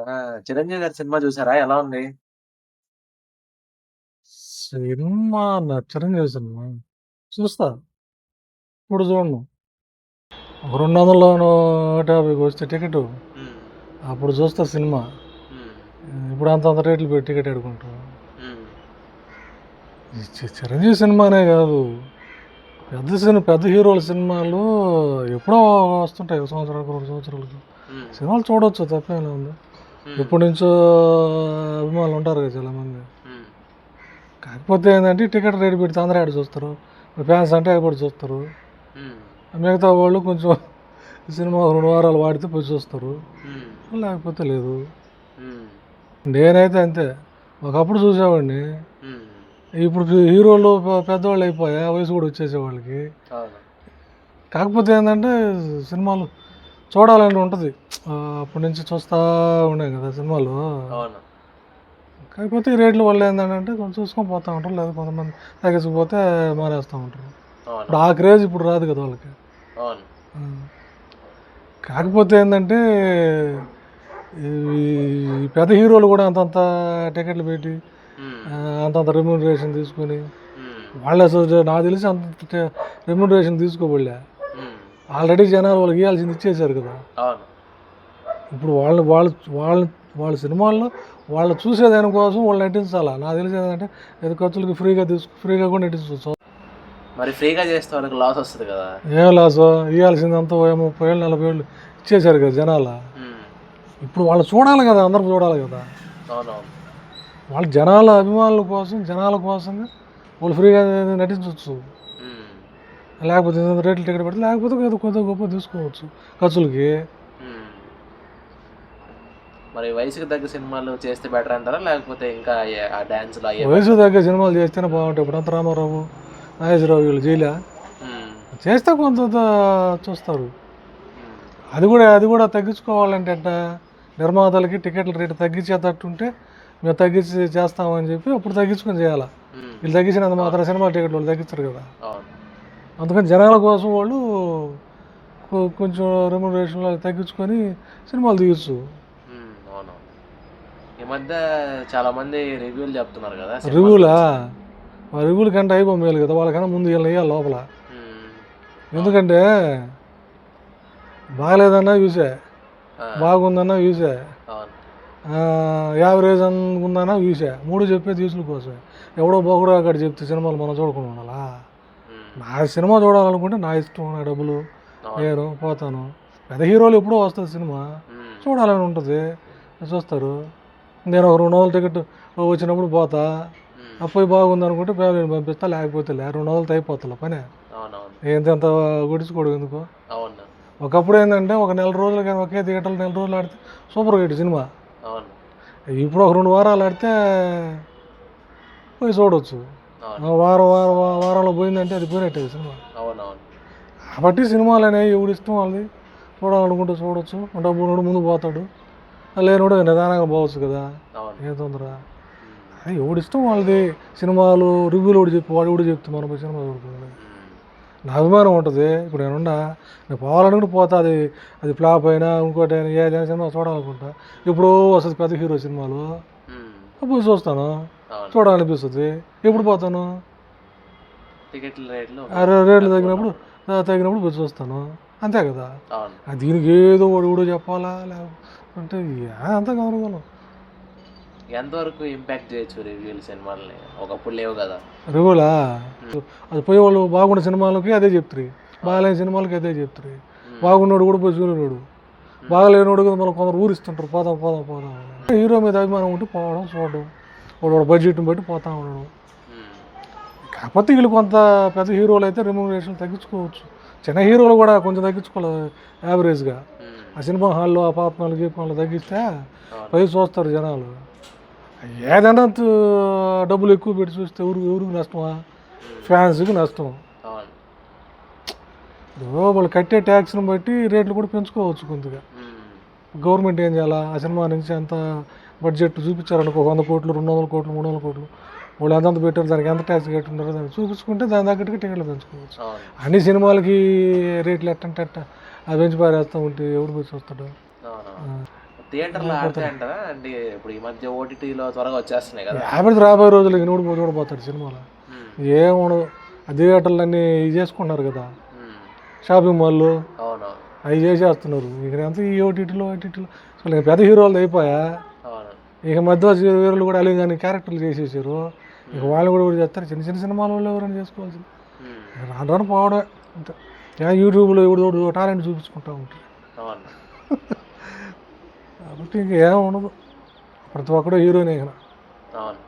ఆ! 'చిరంజీవి' గారి సినిమా చూసారా? ఎలా ఉంది? సినిమా చిరంజీవి సినిమా చూస్తా. ఇప్పుడు చూడను. ఒక 200 150కి వస్తే టికెట్ హ్మ్. అప్పుడు చూస్తా సినిమా. హ్మ్. ఇప్పుడు అంత రేట్లు పెట్టి టికెట్ ఎడుకుంటాం. హ్మ్. చిరంజీవి సినిమానే కాదు, పెద్ద హీరోల సినిమాలు ఎప్పుడో వస్తుంటాయి. సంవత్సరాలకు 2 సంవత్సరాలకు హ్మ్. సినిమాలు చూడవచ్చు, తప్పేలా ఉంది. హ్మ్. ఎప్పటి నుంచో అభిమానులు ఉంటారు కదా చాలామంది. హ్మ్. కాకపోతే ఏంటంటే టికెట్ రేటు పెడితే అందరూ ఆడ చూస్తారు. ఫ్యాన్స్ అంటే ఎప్పుడు చూస్తారు. హ్మ్. మిగతా వాళ్ళు కొంచెం సినిమా 2 వారాలు వాడితే పోయి చూస్తారు, హ్మ్. లేకపోతే లేదు. హ్మ్. నేనైతే అంతే, ఒకప్పుడు చూసేవాడిని. హ్మ్. ఇప్పుడు హీరోలు పెద్దవాళ్ళు అయిపోయా, వయసు కూడా వచ్చేసే వాళ్ళకి. అవును. కాకపోతే ఏంటంటే సినిమాలు చూడాలని ఉంటుంది. అప్పటి నుంచి చూస్తూ ఉన్నాయి కదా సినిమాలు. అవును. కాకపోతే ఈ రేట్ల వల్ల ఏంటంటే కొంచెం చూసుకొని పోతూ ఉంటారు, లేదా కొంతమంది తగ్గించకపోతే మానేస్తూ ఉంటారు. ఇప్పుడు ఆ అవునవును. క్రేజ్ ఇప్పుడు రాదు కదా వాళ్ళకి. అవును. ఆ. కాకపోతే ఏంటంటే ఈ పెద్ద హీరోలు కూడా అంతంత టికెట్లు పెట్టి హ్మ్. అంతంత రెమ్యూనరేషన్ తీసుకొని, హ్మ్. వాళ్ళు అసలు నాకు తెలిసి అంత రెమ్యూనరేషన్ తీసుకోబడలే. హ్మ్. ఆల్రెడీ జనాలు వాళ్ళకి ఇవ్వాల్సింది ఇచ్చేశారు కదా. అవును. ఇప్పుడు వాళ్ళు వాళ్ళు వాళ్ళు వాళ్ళ సినిమాల్లో వాళ్ళు చూసేదానికోసం వాళ్ళు నటించాలా. నాకు తెలిసి ఏంటంటే ఏదో ఖర్చులకి ఫ్రీగా కూడా నటించవచ్చు. మరి ఫ్రీగా చేస్తే వాళ్ళకి లాస్ వస్తది కదా! ఏం లాసు, ఇవ్వాల్సిందంతా 30 ఏళ్ళు 40 ఏళ్ళు ఇచ్చేశారు కదా జనాలు. హ్మ్. ఇప్పుడు వాళ్ళు చూడాలి కదా, అందరూ చూడాలి కదా. అవునవును. వాళ్ళు జనాల అభిమానుల కోసం, జనాల కోసంగా వాళ్ళు ఫ్రీగా నటించవచ్చు. హ్మ్. లేకపోతే రేట్లు టికెట్ పెడితే, లేకపోతే ఏదో కొద్దిగా గొప్ప తీసుకోవచ్చు ఖర్చులకి. హ్మ్. మరి వయసుకి తగ్గ సినిమాలు చేస్తే బెటర్ అంటారా? లేకపోతే ఇంకా ఆ డాన్సులు అయ్యే వయసు బెటరా? తగ్గ సినిమాలు చేస్తేనే బాగుంటాయి. ఇప్పుడు అంత రామారావు, నాగేశ్వరరావు వీళ్ళు చేయలే. హ్మ్. చేస్తే కొంత చూస్తారు. హ్మ్. అది కూడా తగ్గించుకోవాలంటే నిర్మాతలకి టికెట్ల రేటు తగ్గించేటట్టుంటే మేము తగ్గించి చేస్తామని చెప్పి అప్పుడు తగ్గించుకొని చేయాలి. హ్మ్. వీళ్ళు తగ్గించినంత అవును. మాత్రం సినిమా టికెట్లు వాళ్ళు తగ్గించరు కదా. అవును. అందుకని జనాల కోసం వాళ్ళు కొంచెం రెమ్యునరేషన్లు తగ్గించుకొని సినిమాలు తీయచ్చు. హ్మ్. అవునవును. ఈ మధ్య చాలామంది రివ్యూలు చెప్తున్నారు కదా సినిమాల రివ్యూలా, గురించి. రివ్యూల కంటే అయిపో మేలు కదా, వాళ్ళకన్నా ముందు వీళ్ళని వేయాలి లోపల. హ్మ్. అవును. ఎందుకంటే బాగాలేదన్నా చూసే, ఆ! బాగుందన్నా చూసే, అవును. యావరేజ్ అనుకుందన్నా చూసే, మూడు చెప్పే తీసుల కోసమే. ఎవడో బొగడో అక్కడ చెప్తే సినిమాలు మనం చూడకుండా ఉండాలా. హ్మ్. నా సినిమా చూడాలనుకుంటే నా ఇష్టం, నా డబ్బులు, అవును. నేను పోతాను. పెద్ద హీరోలు ఎప్పుడో వస్తుంది సినిమా, హ్మ్. చూడాలని ఉంటుంది, చూస్తారు. నేను ఒక 200 టికెట్ వచ్చినప్పుడు పోతా, హ్మ్. పోయి బాగుంది అనుకుంటే ఫ్యామిలీని పంపిస్తా, లేకపోతే 200 అయిపోతా పనే. అవునవును. ఎంతెంత గుడిచుకోవడం ఎందుకు. అవును. ఒకప్పుడు ఏంటంటే ఒక నెల రోజులు కానీ ఒకే థియేటర్లో నెల రోజులు ఆడితే సూపర్ హిట్ సినిమా. అవును. ఇప్పుడు ఒక 2 వారాలు ఆడితే పోయి చూడవచ్చు. అవును. వారంలో పోయిందంటే అది పోయినట్టే సినిమా. అవునవును. కాబట్టి సినిమాలు అనేవి ఎవడి ఇష్టం వాళ్ళది. చూడాలనుకుంటే చూడవచ్చు, డబ్బున్నోడు ముందు పోతాడు, లేనోడు నిదానంగా పోవచ్చు కదా, అవును. ఏం తొందర. హ్మ్. అది ఎవడి ఇష్టం వాళ్ళది. సినిమాలు రివ్యూలు ఒకటి చెప్పి వాడు కూడా చెప్తే మనం పోయి సినిమా చూడుతుంది. హ్మ్. నా అభిమానం ఉంటుంది. ఇప్పుడు నేను పోవాలనుకుంటే పోతా, అది ఫ్లాప్ అయినా ఇంకోటి అయినా ఏదైనా సినిమా చూడాలనుకుంటా. ఇప్పుడు వస్తుంది పెద్ద హీరో సినిమాలు, హ్మ్. అప్పుడు చూస్తాను, అవును. చూడాలనిపిస్తుంది. ఎప్పుడు పోతాను, టికెట్ల రేట్లు రేట్లు తక్కువ తగ్గినప్పుడు ఉన్నప్పుడు. తగ్గినప్పుడు పోయి చూస్తాను, అంతే కదా. అవును. దీనికి ఏదో వాడు చెప్పాలా లేకుంటే అంతా గౌరవం. ఎంతవరకు ఇంపాక్ట్ చేయొచ్చు రివ్యూలు సినిమాలని? ఒకప్పుడు లేవు కదా! రివ్యూలా, హ్మ్. అది పోయే వాళ్ళు బాగున్న సినిమాలకి అదే చెప్తారు, అవును. బాగాలేని సినిమాలకి అదే చెప్తారు. హ్మ్. బాగున్నాడు కూడా పోయి చూడలేడు, హ్మ్. బాగలేనోడు కదా మళ్ళీ కొందరు ఊరిస్తుంటారు, పోదాం పోదాం పోదాం అని. హీరో మీద అభిమానం ఉంటే పోవడం చూడడం, వాడు బడ్జెట్ని బట్టి పోతా ఉండడం. హ్మ్. కాకపోతే వీళ్ళు కొంత పెద్ద హీరోలు అయితే రెమ్యూనరేషన్ తగ్గించుకోవచ్చు. చిన్న హీరోలు కూడా కొంచెం తగ్గించుకోవాలి యావరేజ్గా. హ్మ్. ఆ సినిమా హాల్లో ఆ పాప్కార్న్లు గీప్కార్న్లు తగ్గిస్తే అవును. పై చూస్తారు జనాలు. ఏదైనా డబ్బులు ఎక్కువ పెట్టి చూస్తే ఎవరికి నష్టమా, హ్మ్. ఫ్యాన్స్కి నష్టం. అవును. ఇప్పుడు వాళ్ళు కట్టే ట్యాక్స్ని బట్టి రేట్లు కూడా పెంచుకోవచ్చు కొద్దిగా. హ్మ్. గవర్నమెంట్ ఏం చేయాలా, ఆ సినిమా నుంచి ఎంత బడ్జెట్ చూపించారనుకో, 100 కోట్లు 200 కోట్లు 300 కోట్లు, వాళ్ళు ఎంతెంత పెట్టారు, దానికి ఎంత ట్యాక్స్ కట్టుంటారో దాన్ని చూపించుకుంటే దాని తగ్గట్టుగా టికెట్లు పెంచుకోవచ్చు. అవును. అన్ని సినిమాలకి రేట్లు ఎట్టంటే అది పెంచి పారేస్తూ ఉంటే ఎవడు పోయి చూస్తాడు. అవునవును. థియేటర్లో ఆడితే అంటారా అంటే ఇప్పుడు ఈ మధ్య ఓటీటీలో త్వరగా వచ్చేస్తున్నాయి కదా. యాభై రాబోయే రోజులు ఇనుడు చూడబోతాడు సినిమాలో. ఉమ్, ఏముండదు. ఆ థియేటర్లన్నీ ఇది చేసుకున్నారు కదా, ఉమ్, షాపింగ్ మాల్లు అవునవును అవి చేసేస్తున్నారు. ఇక అంతా ఈ ఓటీటీలో అసలు ఇక పెద్ద హీరోలు అయిపోయా. అవును. ఇక మధ్య హీరోలు కూడా అలాగే కానీ క్యారెక్టర్లు చేసేసారు. ఇక వాళ్ళు కూడా చేస్తారు. చిన్న చిన్న సినిమాల వాళ్ళు ఎవరైనా చేసుకోవాల్సింది. ఉమ్, రాను రాను పోవడమే అంతే. యూట్యూబ్లో ఎవడు టాలెంట్ చూపించుకుంటూ ఉంటారు. అవును. కాబట్టి ఇంక ఏం ఉండదు. ప్రతి ఒక్కడు హీరోనే ఇక. అవును.